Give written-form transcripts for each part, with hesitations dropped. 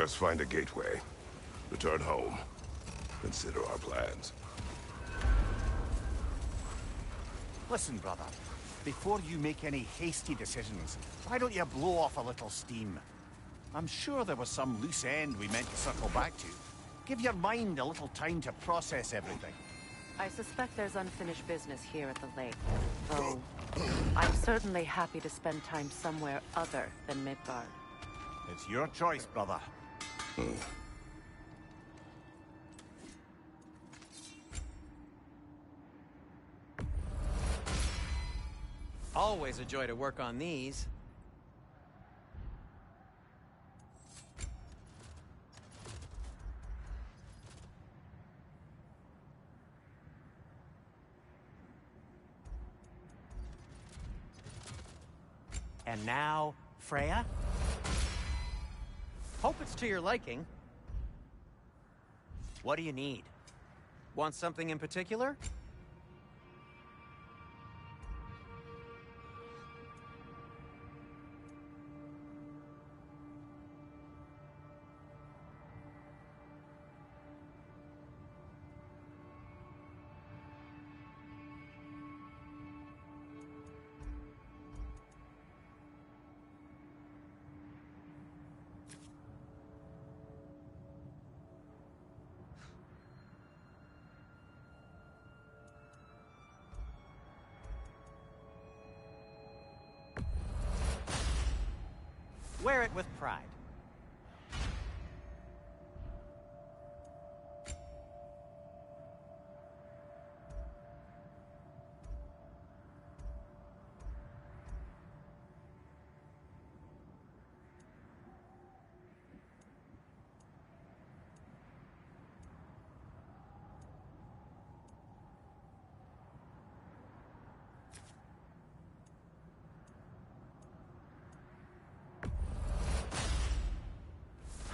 us find a gateway. Return home. Consider our plans. Listen, brother. Before you make any hasty decisions, why don't you blow off a little steam? I'm sure there was some loose end we meant to circle back to. Give your mind a little time to process everything. I suspect there's unfinished business here at the lake. Though, I'm certainly happy to spend time somewhere other than Midgard. It's your choice, brother. Always a joy to work on these. And now, Freya? Hope it's to your liking. What do you need? Want something in particular? Wear it with pride.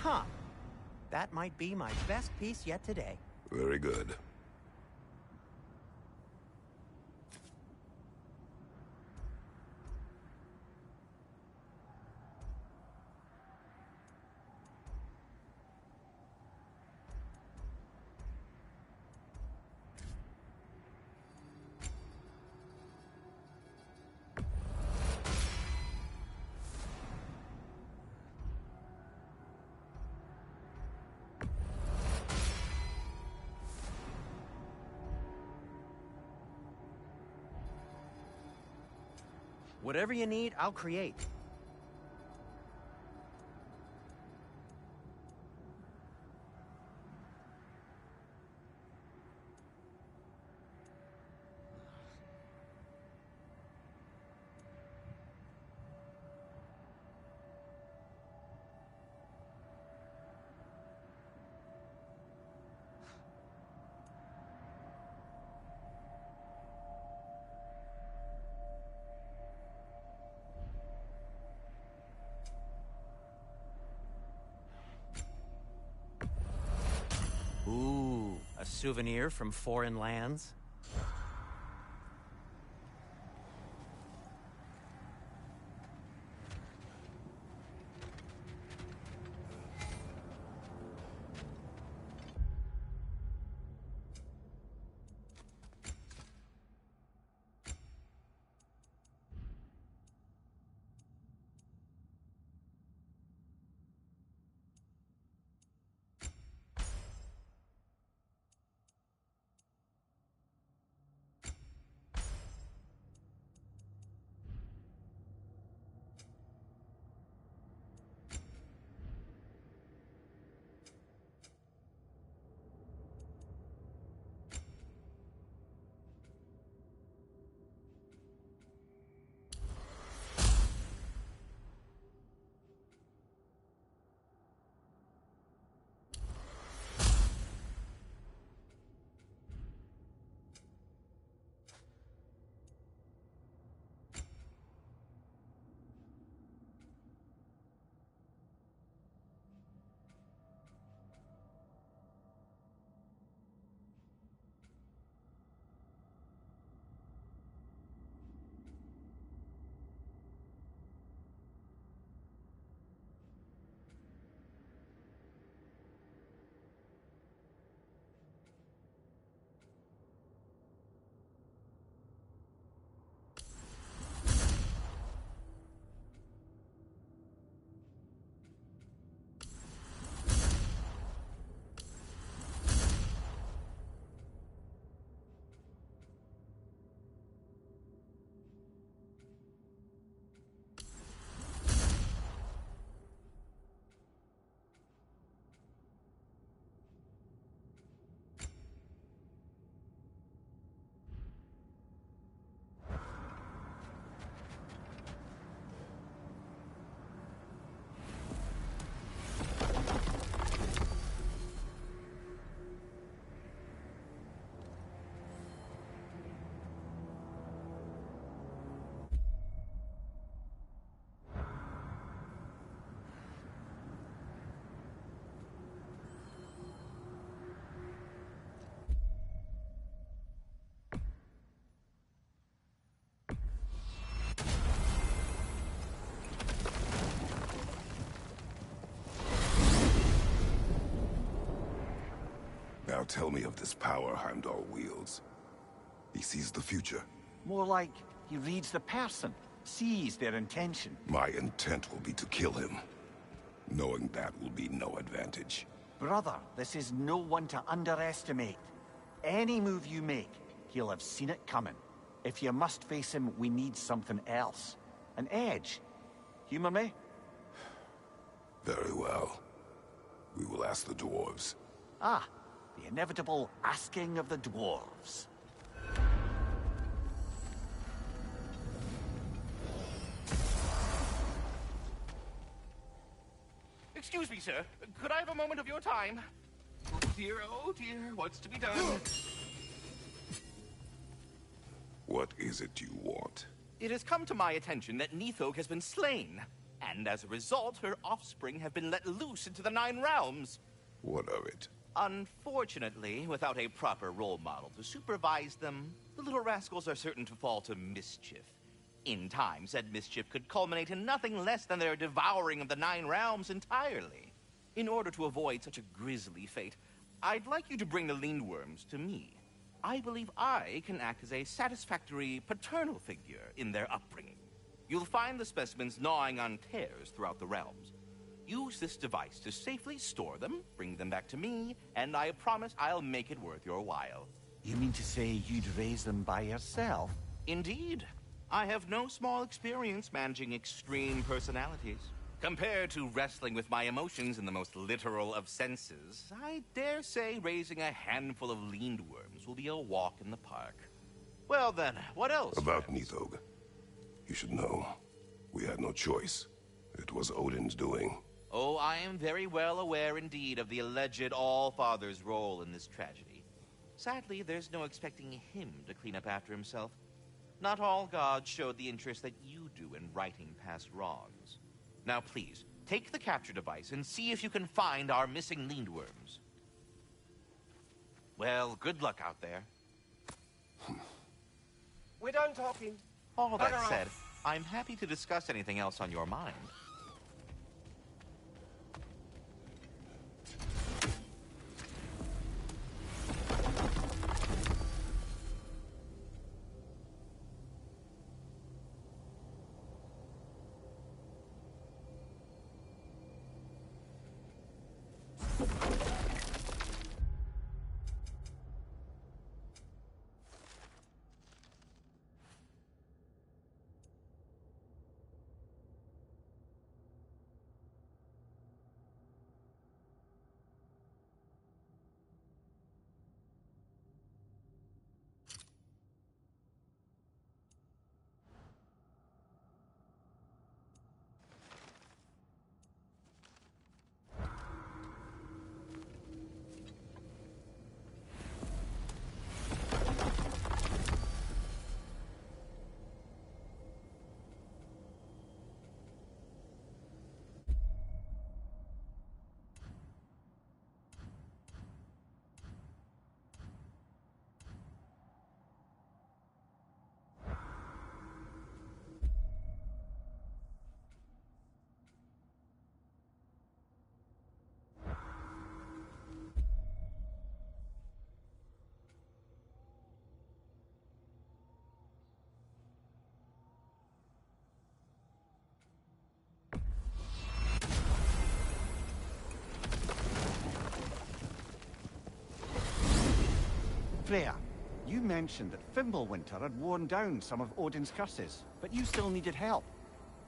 Huh. That might be my best piece yet today. Very good. Whatever you need, I'll create. Ooh, a souvenir from foreign lands? tell me of this power Heimdall wields. He sees the future. More like he reads the person, sees their intention. My intent will be to kill him. Knowing that will be no advantage. Brother, this is no one to underestimate. Any move you make, he'll have seen it coming. If you must face him, we need something else. An edge. Humor me? Very well. We will ask the dwarves. Ah, the inevitable asking of the dwarves. Excuse me, sir. Could I have a moment of your time? Oh dear, what's to be done? What is it you want? It has come to my attention that Nithog has been slain, and as a result, her offspring have been let loose into the Nine Realms. What of it? Unfortunately, without a proper role model to supervise them, the little rascals are certain to fall to mischief. In time, said mischief could culminate in nothing less than their devouring of the Nine Realms entirely. In order to avoid such a grisly fate, I'd like you to bring the Lindworms to me. I believe I can act as a satisfactory paternal figure in their upbringing. You'll find the specimens gnawing on tears throughout the realms. Use this device to safely store them, bring them back to me, and I promise I'll make it worth your while. You mean to say you'd raise them by yourself? Indeed. I have no small experience managing extreme personalities. Compared to wrestling with my emotions in the most literal of senses, I dare say raising a handful of Lindworms will be a walk in the park. Well then, what else? About friends? Nithog. You should know. We had no choice. It was Odin's doing. Oh, I am very well aware indeed of the alleged All-Father's role in this tragedy. Sadly, there's no expecting him to clean up after himself. Not all gods showed the interest that you do in righting past wrongs. Now please, take the capture device and see if you can find our missing Lindworms. Well, good luck out there. We're done talking. All that Bugger said, off. I'm happy to discuss anything else on your mind. Freya, you mentioned that Fimbulwinter had worn down some of Odin's curses, but you still needed help.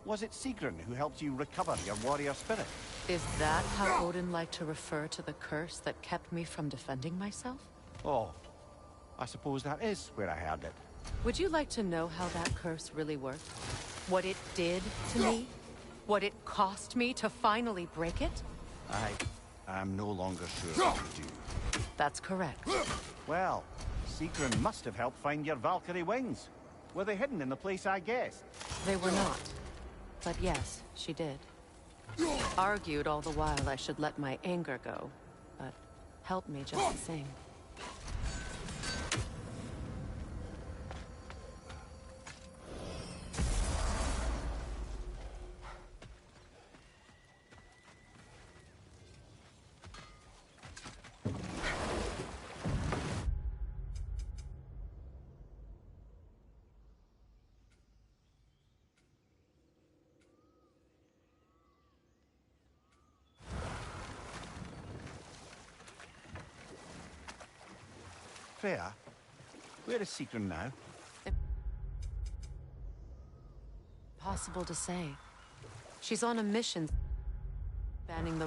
Was it Sigrun who helped you recover your warrior spirit? Is that how Odin liked to refer to the curse that kept me from defending myself? Oh, I suppose that is where I heard it. Would you like to know how that curse really worked? What it did to me? What it cost me to finally break it? I'm no longer sure what to do. That's correct. Well, Sigrun must have helped find your Valkyrie wings. Were they hidden in the place I guessed? They were not. But yes, she did. Argued all the while I should let my anger go, but helped me just the same. fair. Where is Seekrin now? Possible to say. She's on a mission banning the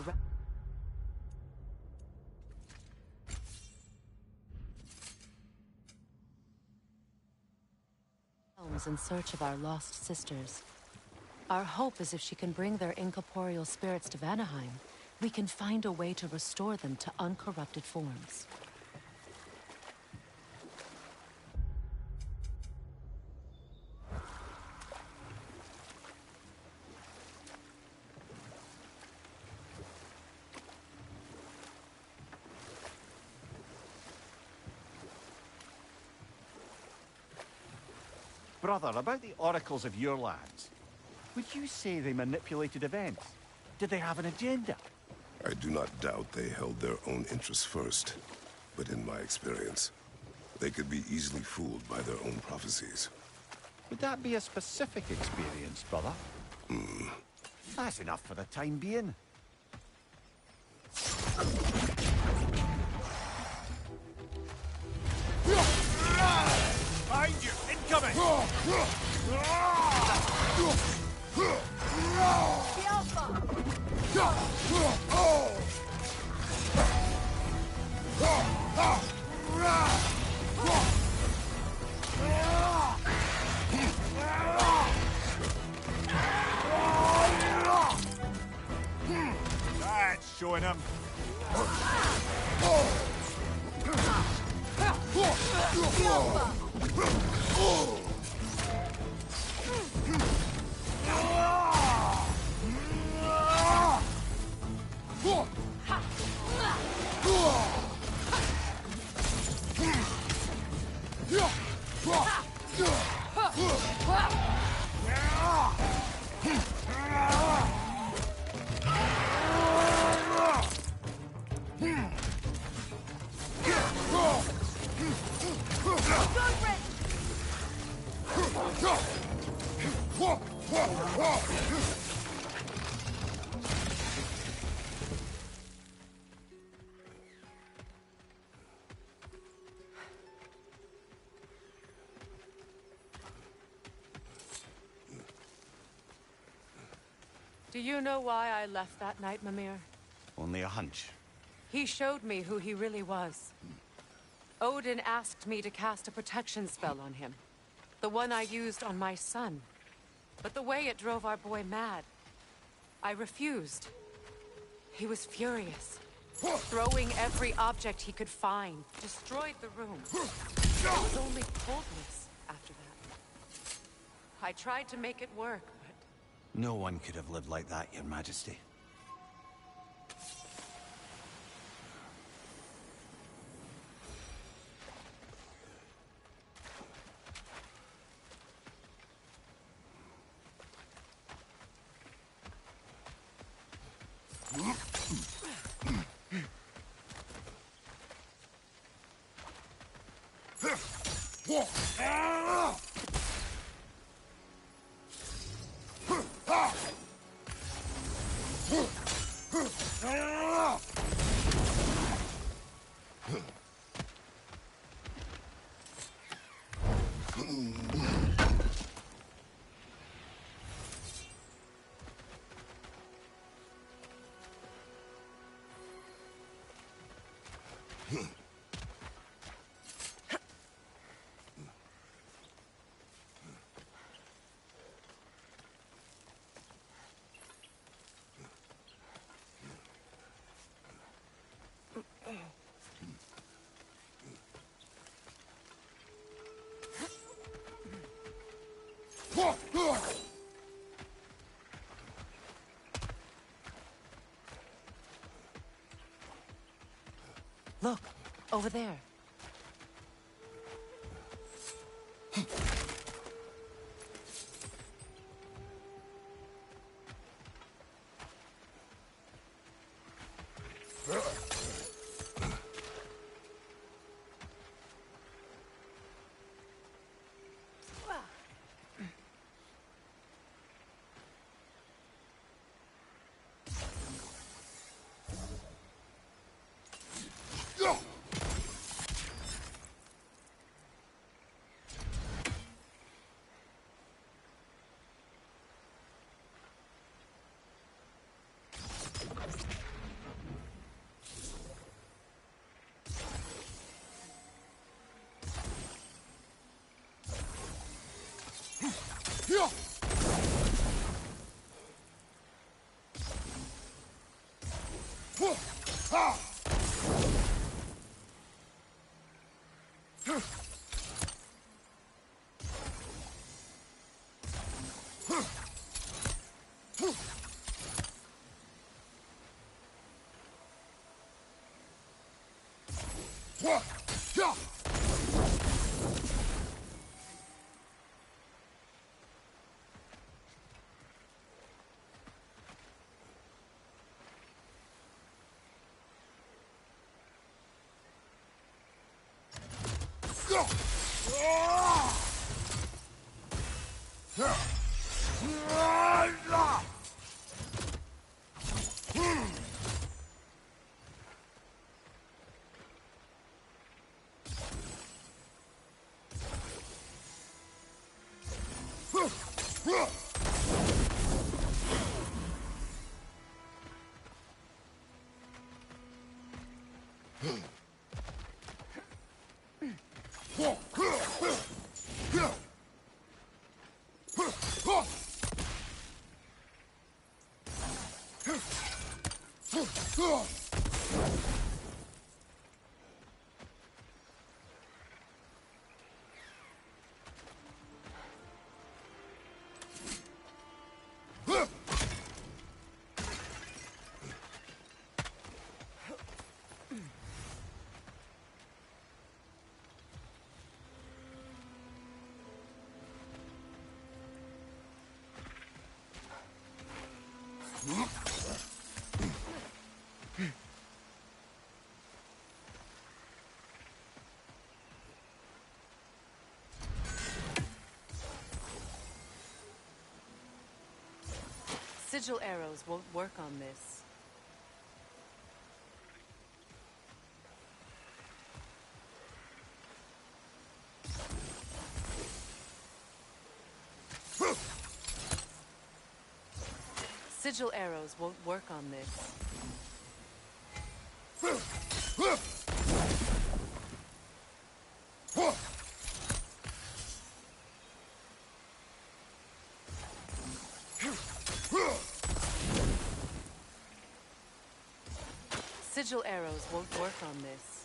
realms in search of our lost sisters. Our hope is if she can bring their incorporeal spirits to Vanaheim, we can find a way to restore them to uncorrupted forms. Brother, about the oracles of your lands, would you say they manipulated events? Did they have an agenda? I do not doubt they held their own interests first. But in my experience, they could be easily fooled by their own prophecies. Would that be a specific experience, brother? That's enough for the time being. Behind you! Incoming! That's showing him. Do you know why I left that night, Mimir? Only a hunch. He showed me who he really was. Odin asked me to cast a protection spell on him. The one I used on my son. But the way it drove our boy mad, I refused. He was furious. Throwing every object he could find, destroyed the room. There was only coldness after that. I tried to make it work, but... No one could have lived like that, Your Majesty. Look, over there. Sigil arrows won't work on this. Sigil arrows won't work on this. Sigil arrows won't work on this.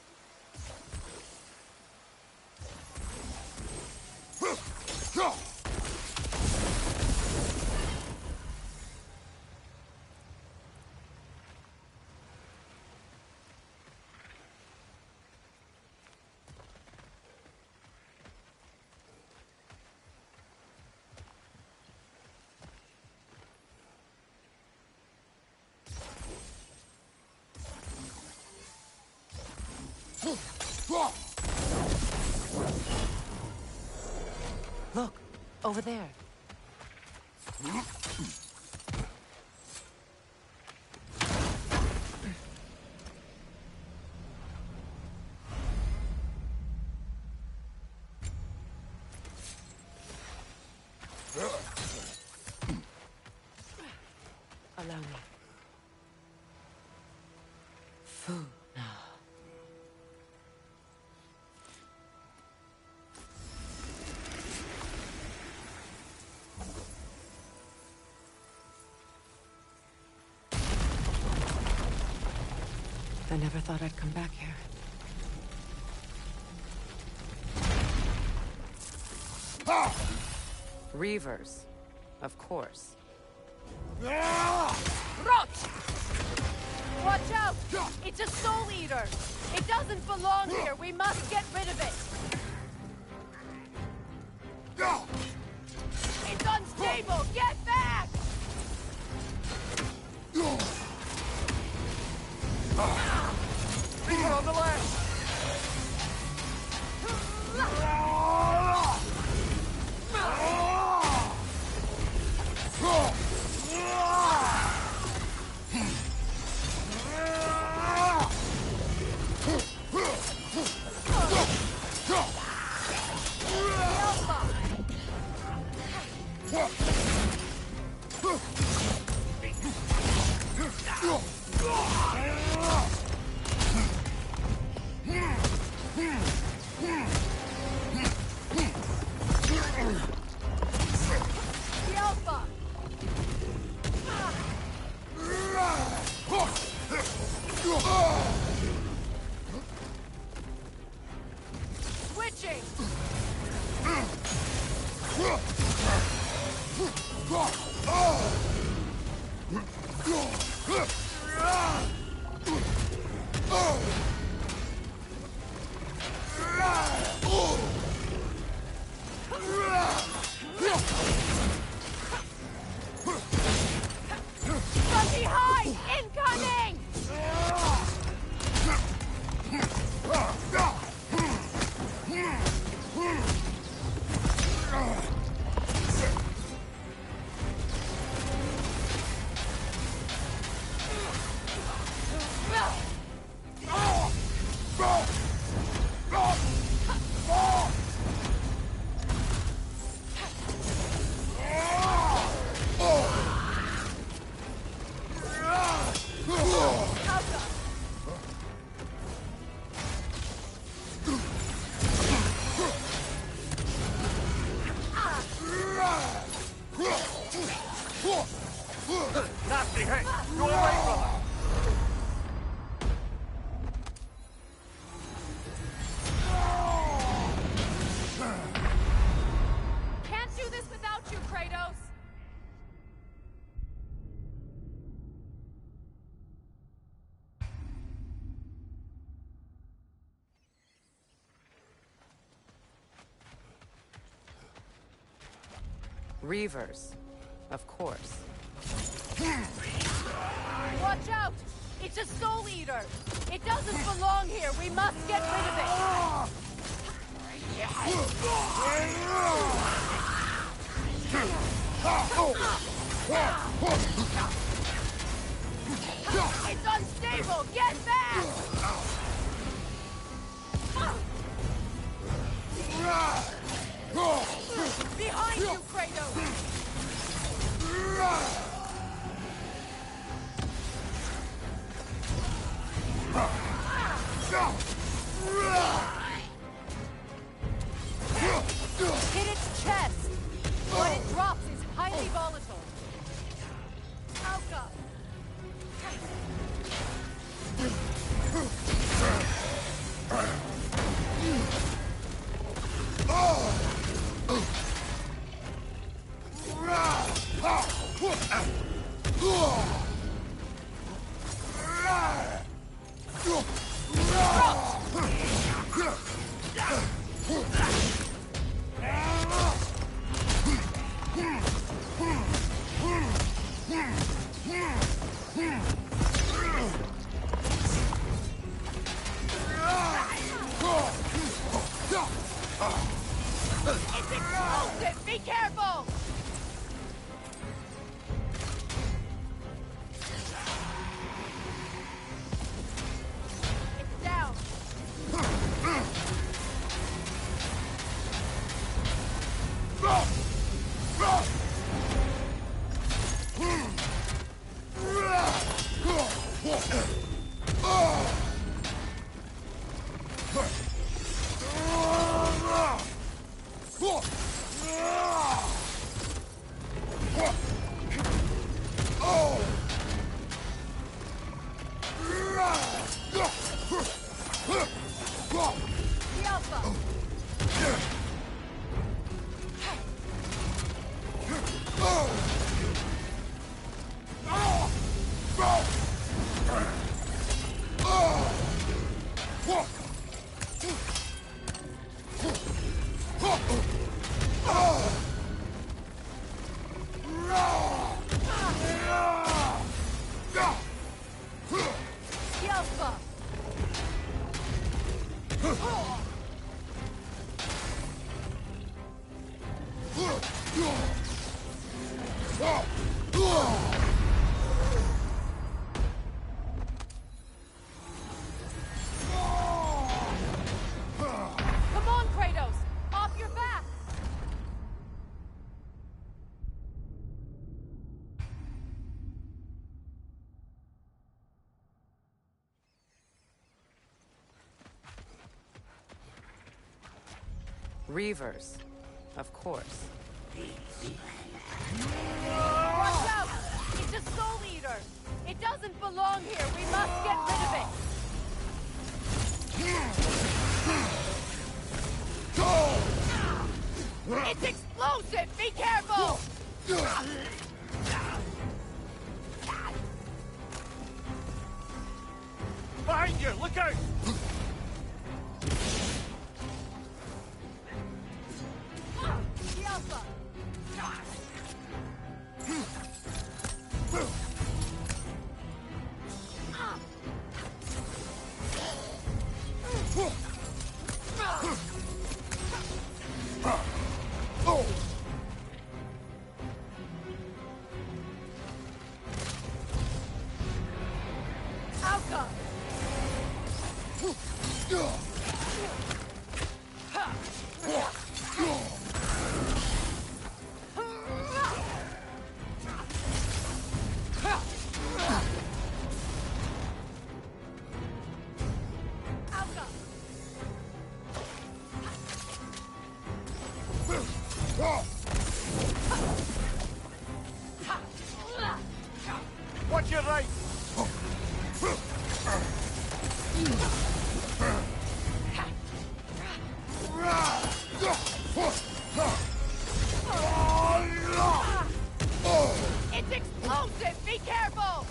Look, over there. Allow me. Food. I never thought I'd come back here. Reavers, of course. Rot! Watch out! It's a soul eater! It doesn't belong here! We must get rid of it! It's unstable! Get back! Reaver on the left! From behind! Incoming! Nasty hit! Go away, brother! Can't do this without you, Kratos! Reavers, of course. Watch out! It's a soul eater! It doesn't belong here! We must get rid of it! It's unstable! Get back! Behind you, Kratos! Hit its chest! What it drops is highly volatile. Alka! It's explosive! Be careful! It's down! The Alpha! The Alpha! Come on, Kratos! Off your back! Reavers, of course. Watch out! It's a soul eater! It doesn't belong here! We must get rid of it! It's exploding! explosive! Be careful! Behind you! Look out! The Alpha! Alpha! Watch your right! It's explosive! Be careful!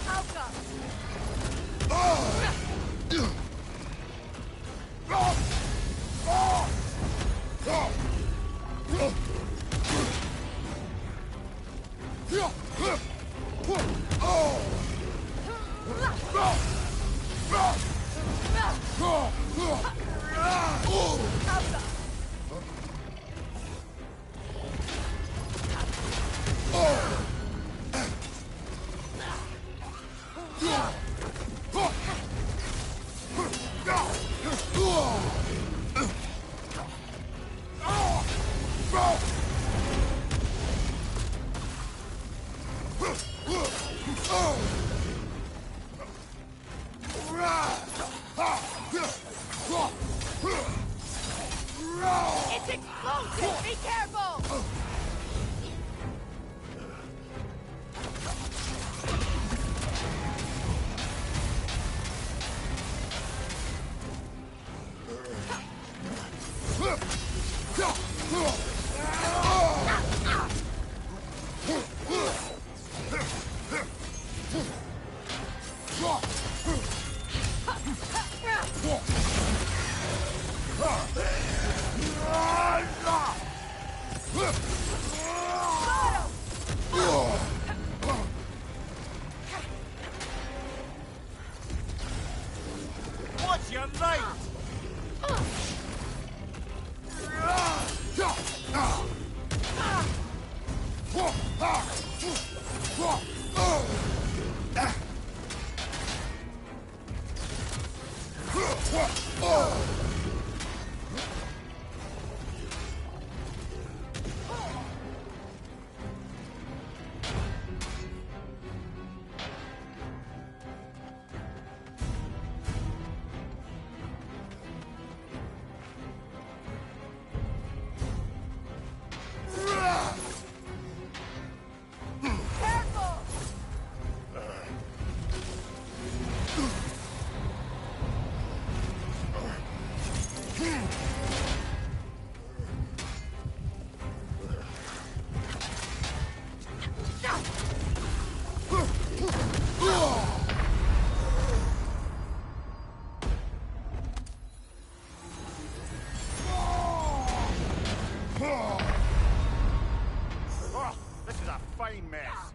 Alpha! It's explosive! Be careful! Watch your right! Careful! Oh, this is a fine mess.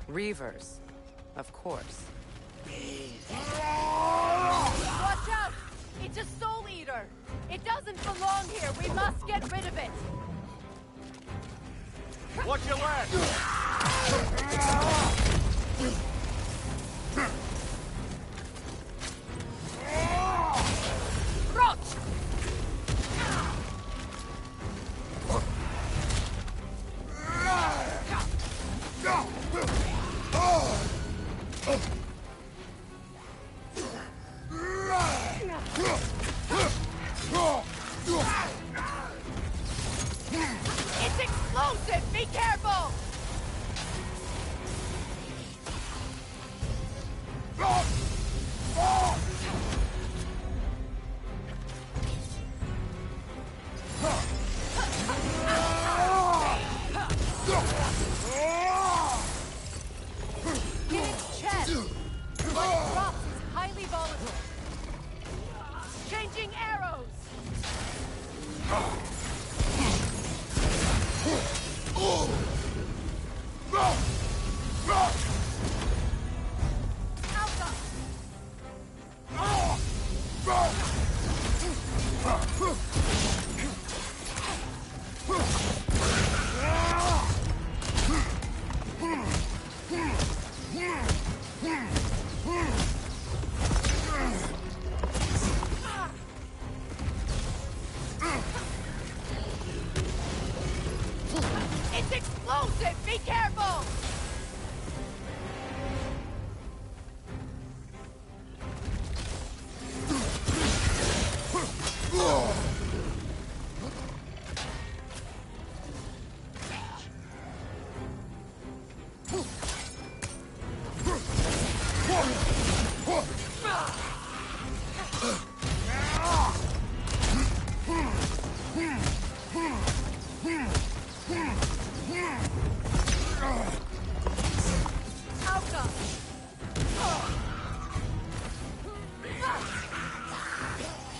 Reavers, of course. Watch out! It's a soul eater! It doesn't belong here! We must get rid of it! Watch your left! Roach! explosive! Be careful! Hit its chest! What it drops is highly volatile. Changing arrows! Alpha! It's explosive! Be careful! Alpha!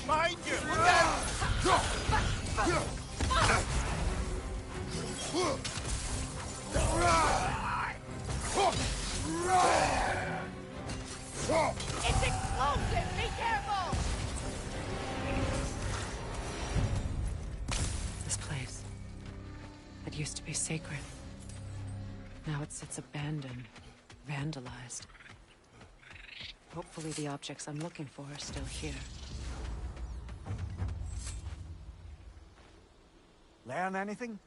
Behind you! Look out! It's explosive! Be careful! This place. It used to be sacred. Now it sits abandoned, vandalized. Hopefully the objects I'm looking for are still here. Learn anything?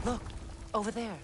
Look, over there.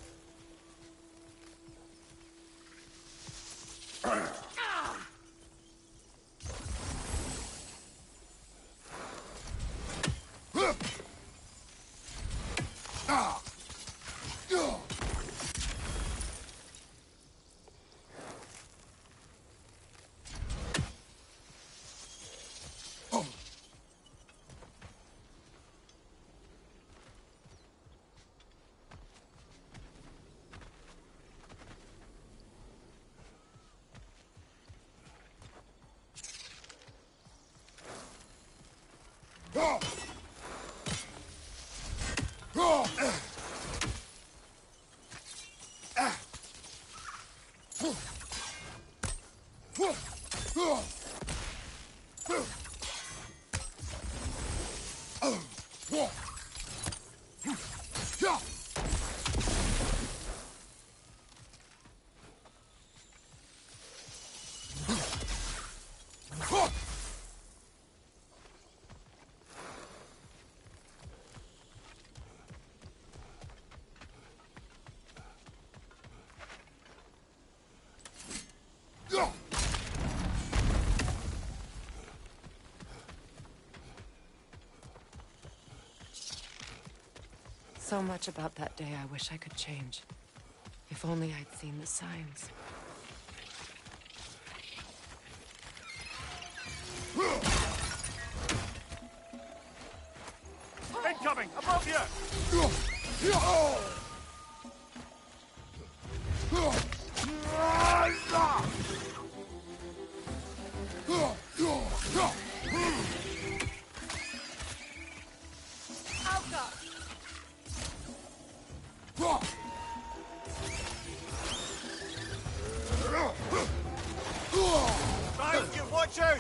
So much about that day I wish I could change. If only I'd seen the signs. Incoming! Above you! Watch out!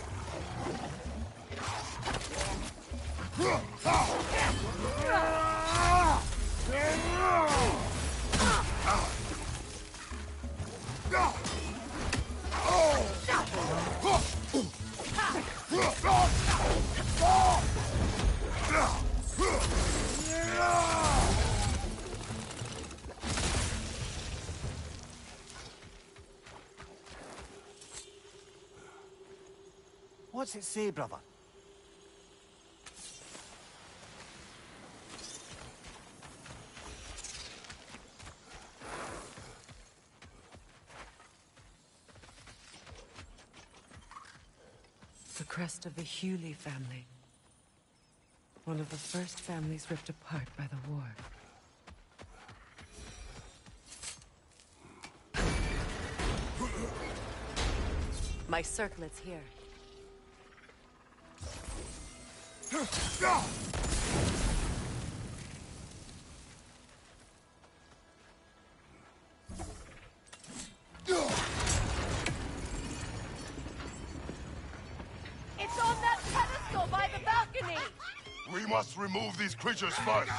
What's it say, brother? The crest of the Hewley family. One of the first families ripped apart by the war. My circlet's here. It's on that pedestal by the balcony! We must remove these creatures first.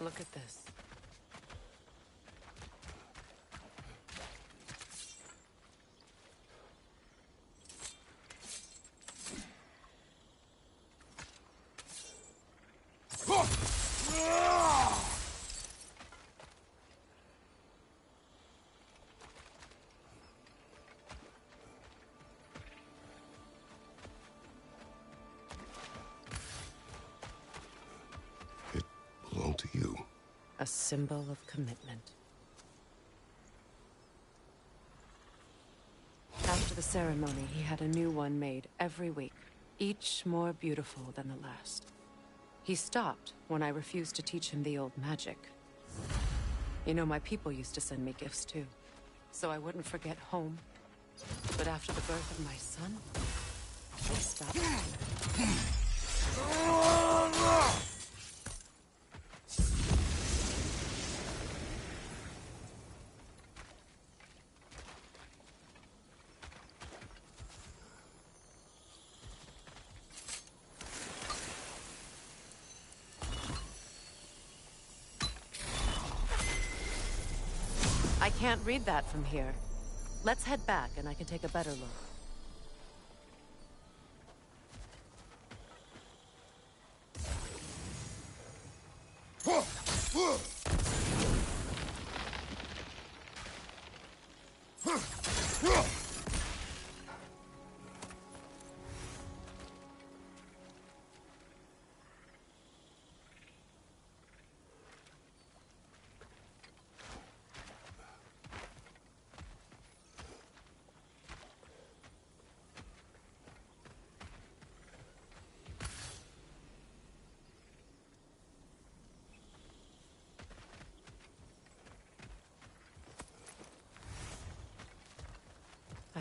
Look at this. It belonged to you. A symbol of commitment. After the ceremony, he had a new one made every week, each more beautiful than the last. He stopped when I refused to teach him the old magic. You know, my people used to send me gifts too, so I wouldn't forget home. But after the birth of my son, he stopped. I can't read that from here. Let's head back and I can take a better look.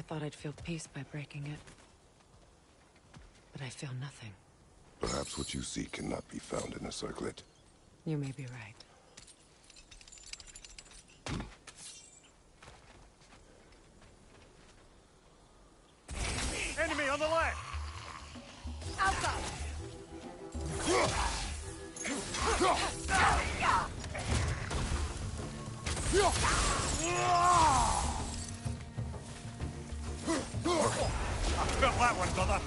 thought I'd feel peace by breaking it. But I feel nothing. Perhaps what you seek cannot be found in a circlet. You may be right. Enemy on the left! Alpha! Got that one, brother.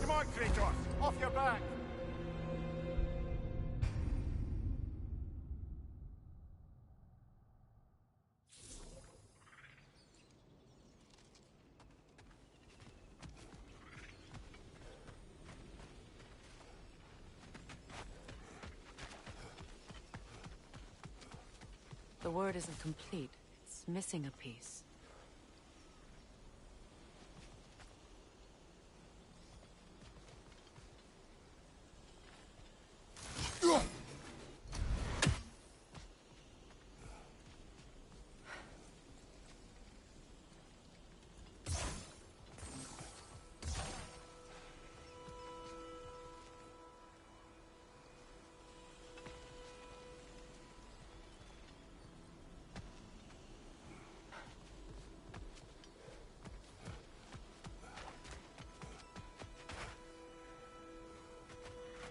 Come on, Kratos! Off your back! The word isn't complete. It's missing a piece.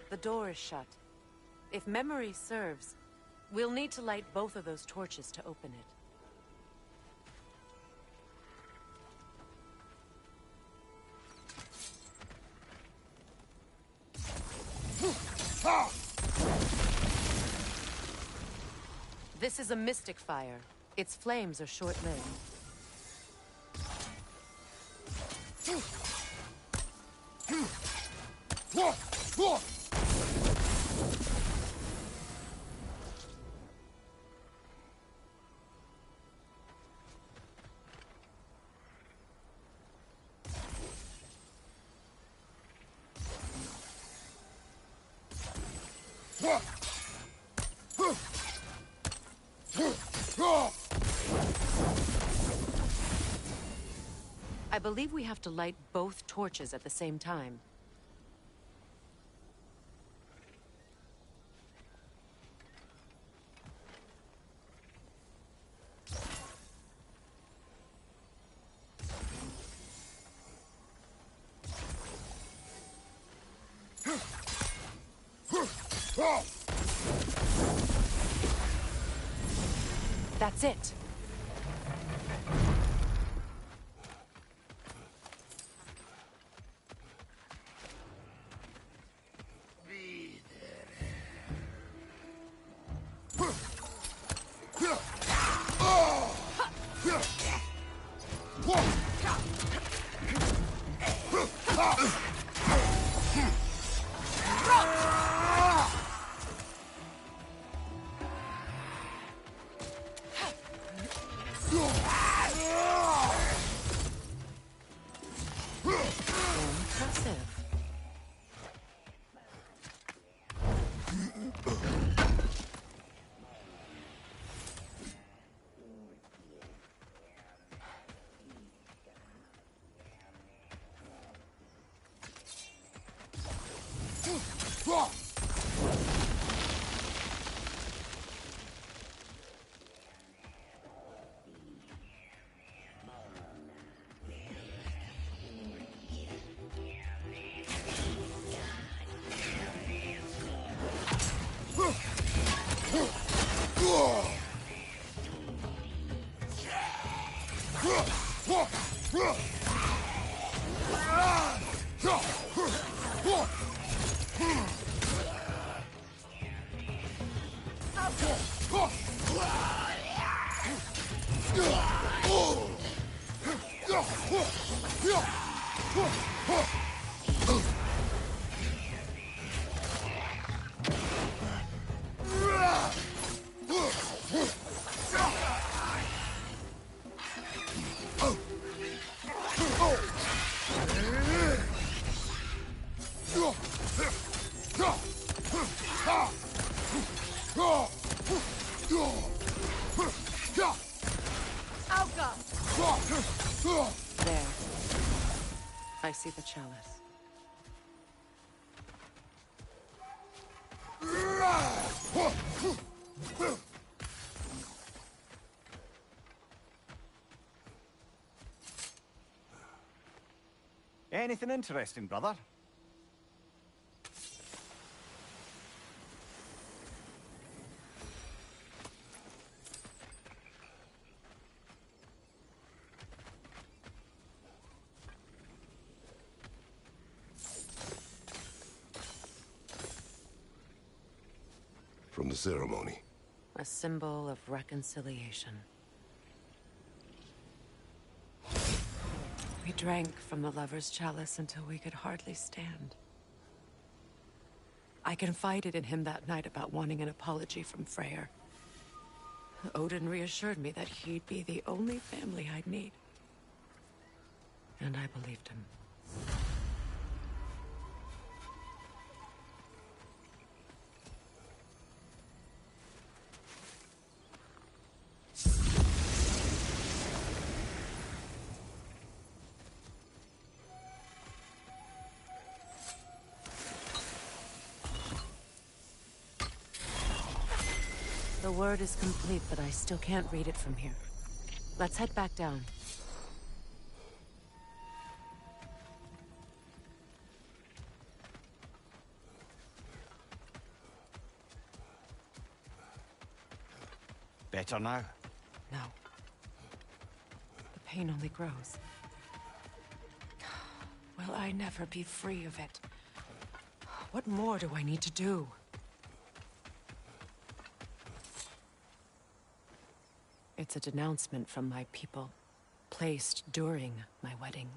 The door is shut. If memory serves, we'll need to light both of those torches to open it. This is a mystic fire. Its flames are short-lived. I believe we have to light both torches at the same time. That's it. There. I see the chalice. Anything interesting, brother? From the ceremony. A symbol of reconciliation. We drank from the lover's chalice until we could hardly stand. I confided in him that night about wanting an apology from Freyr. Odin reassured me that he'd be the only family I'd need. And I believed him. The word is complete, but I still can't read it from here. Let's head back down. Better now? No. The pain only grows. Will I never be free of it? What more do I need to do? It's a denouncement from my people, placed during my wedding.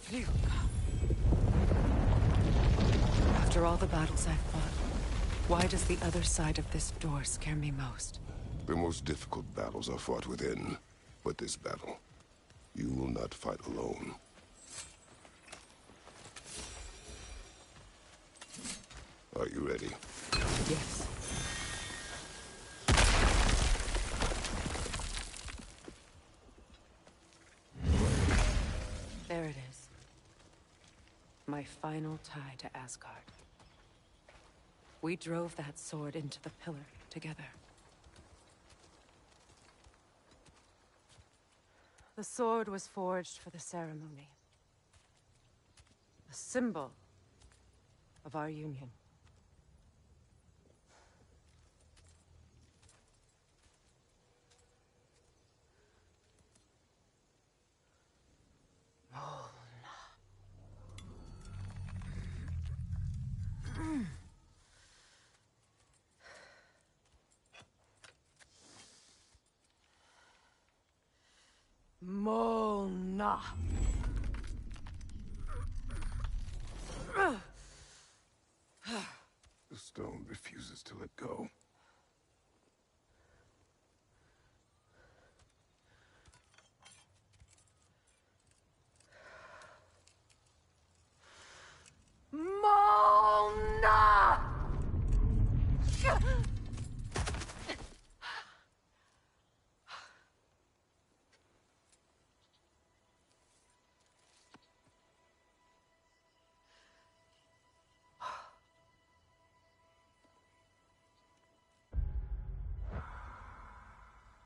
Phew. After all the battles I've fought, why does the other side of this door scare me most? The most difficult battles are fought within, but this battle, you will not fight alone. Are you ready? Yes. There it is. My final tie to Asgard. We drove that sword into the pillar together. The sword was forged for the ceremony. A symbol of our union. Mona. The stone refuses to let go. Mona!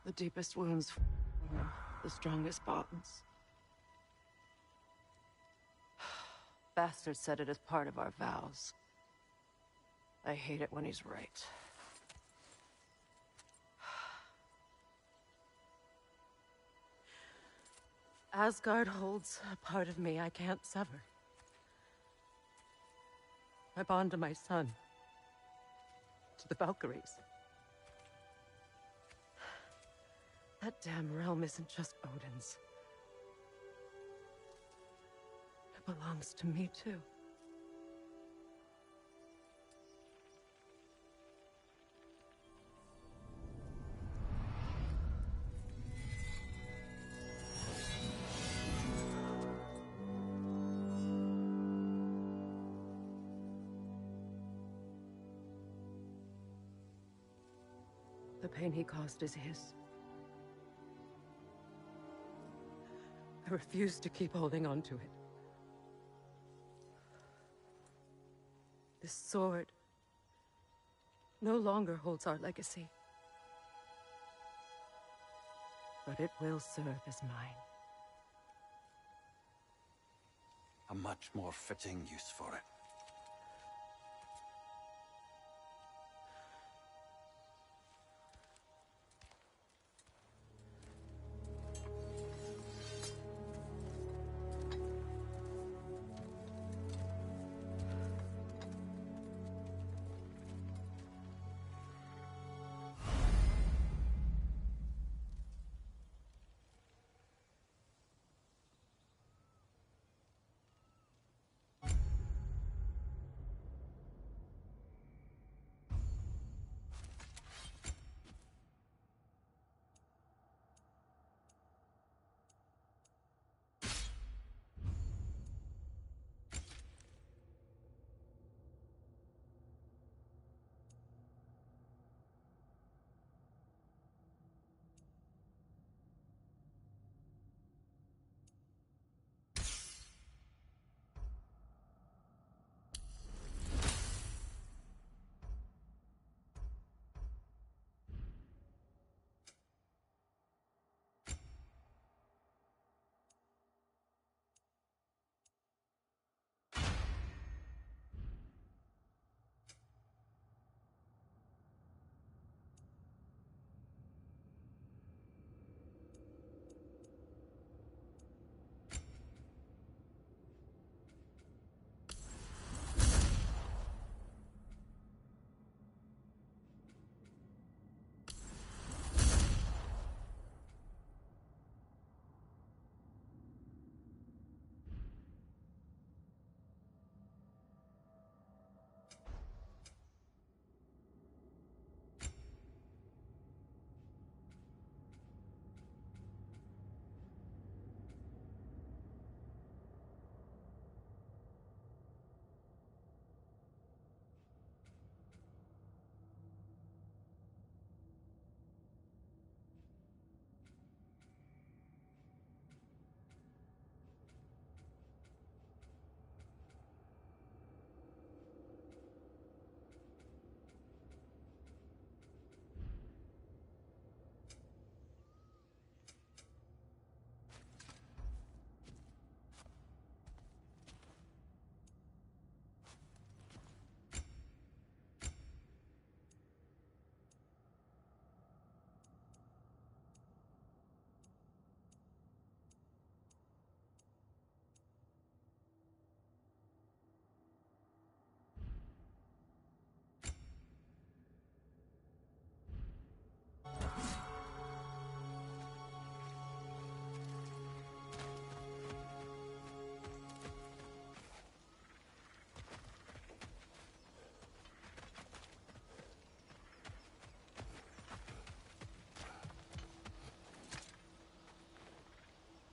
The deepest wounds, the strongest bonds. Bastard said it as part of our vows. I hate it when he's right. Asgard holds a part of me I can't sever. I bond to my son. To the Valkyries. That damn realm isn't just Odin's. It belongs to me, too. The pain he caused is his. I refuse to keep holding on to it. This sword no longer holds our legacy. But it will serve as mine. A much more fitting use for it.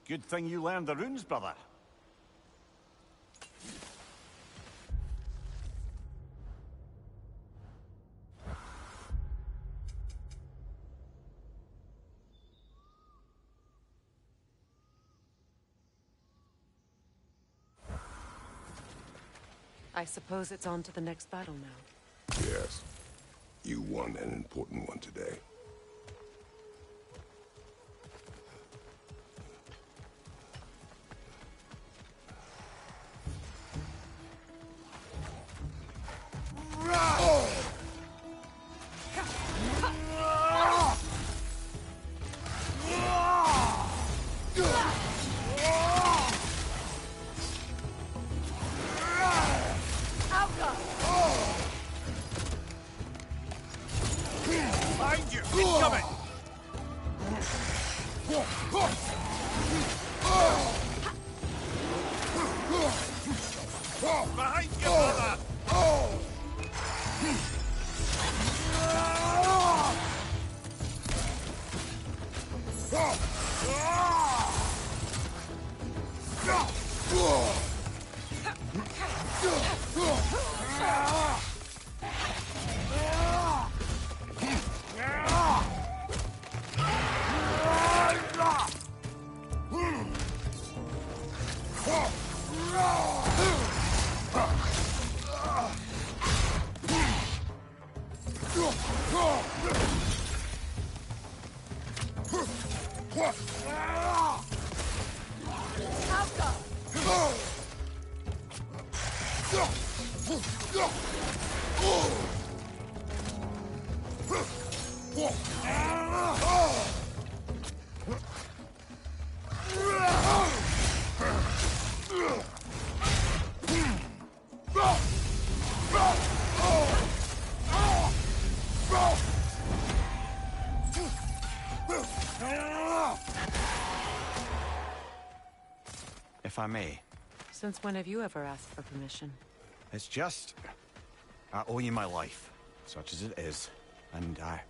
Good thing you learned the runes, brother. I suppose it's on to the next battle now. Yes. You won an important one today. of it! Behind you, brother! If I may. Since when have you ever asked for permission? It's just... I owe you my life, such as it is. And I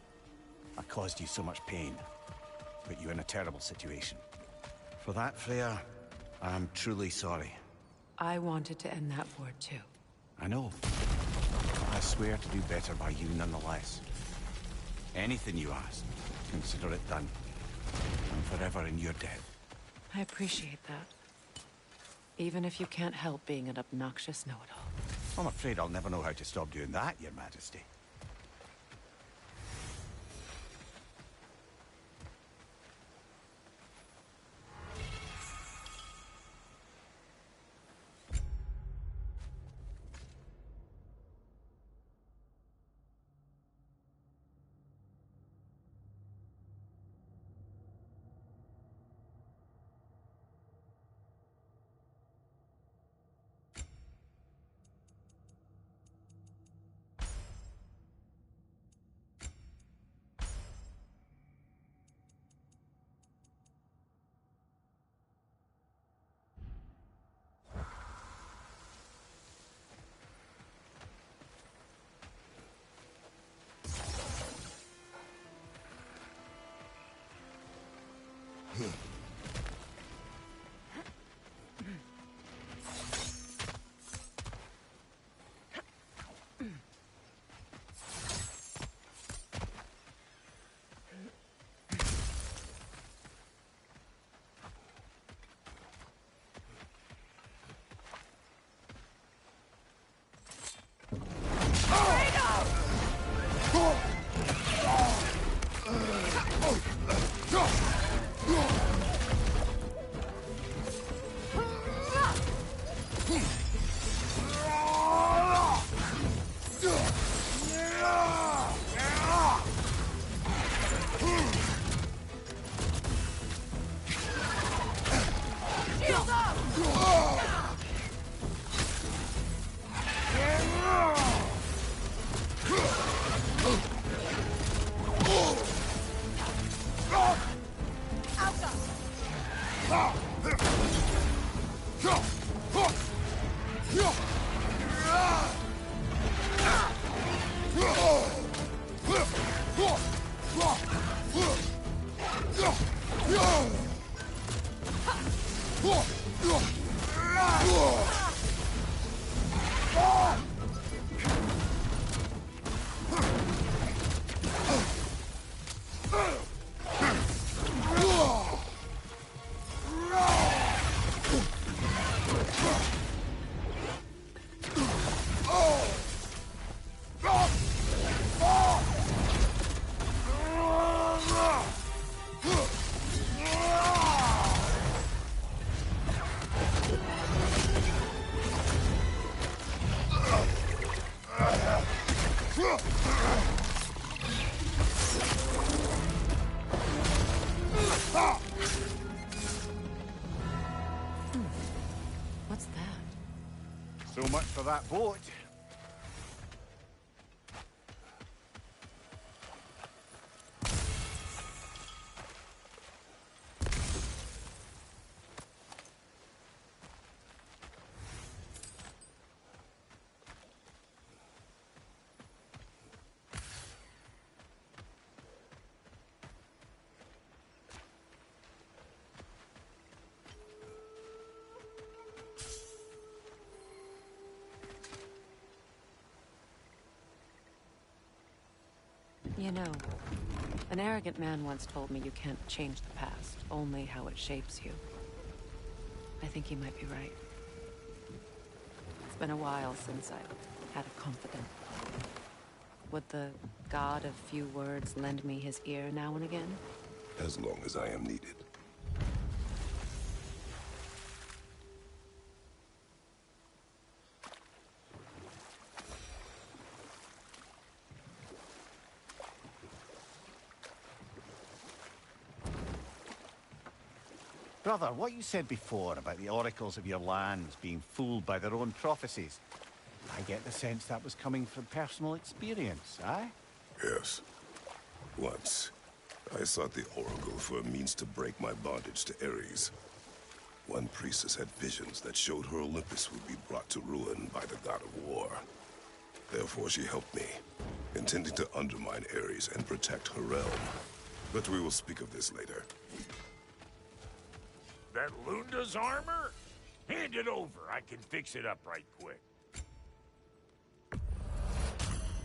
caused you so much pain. Put you in a terrible situation. For that, Freya, I am truly sorry. I wanted to end that war too. I know. I swear to do better by you nonetheless. Anything you ask, consider it done. I'm forever in your debt. I appreciate that. Even if you can't help being an obnoxious know-it-all. I'm afraid I'll never know how to stop doing that, Your Majesty. What's that? So much for that boat. You know, an arrogant man once told me you can't change the past, only how it shapes you. I think he might be right. It's been a while since I've had a confidant. Would the god of few words lend me his ear now and again? As long as I am needed. Brother, what you said before about the oracles of your lands being fooled by their own prophecies, I get the sense that was coming from personal experience, aye? Yes. Once, I sought the oracle for a means to break my bondage to Ares. One priestess had visions that showed her Olympus would be brought to ruin by the god of war. Therefore she helped me, intending to undermine Ares and protect her realm. But we will speak of this later. That Lunda's armor? Hand it over. I can fix it up right quick.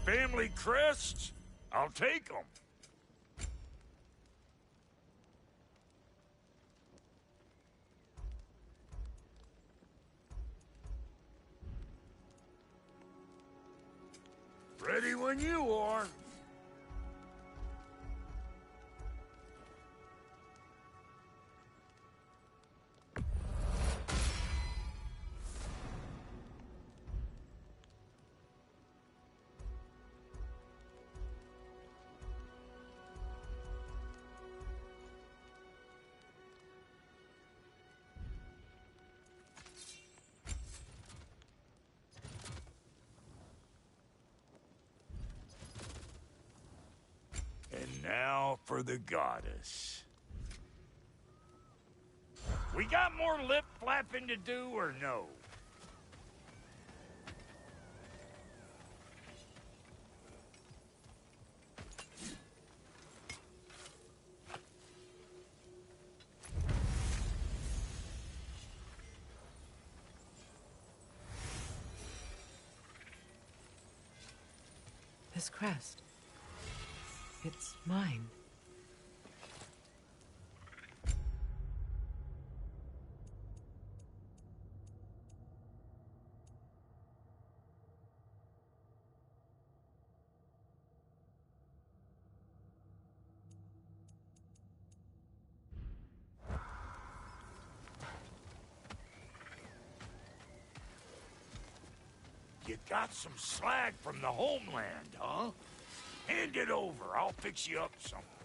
Family crests? I'll take them. Ready when you are. And now for the goddess. We got more lip flapping to do or no? This crest. It's mine. You got some slag from the homeland, huh? Hand it over. I'll fix you up something.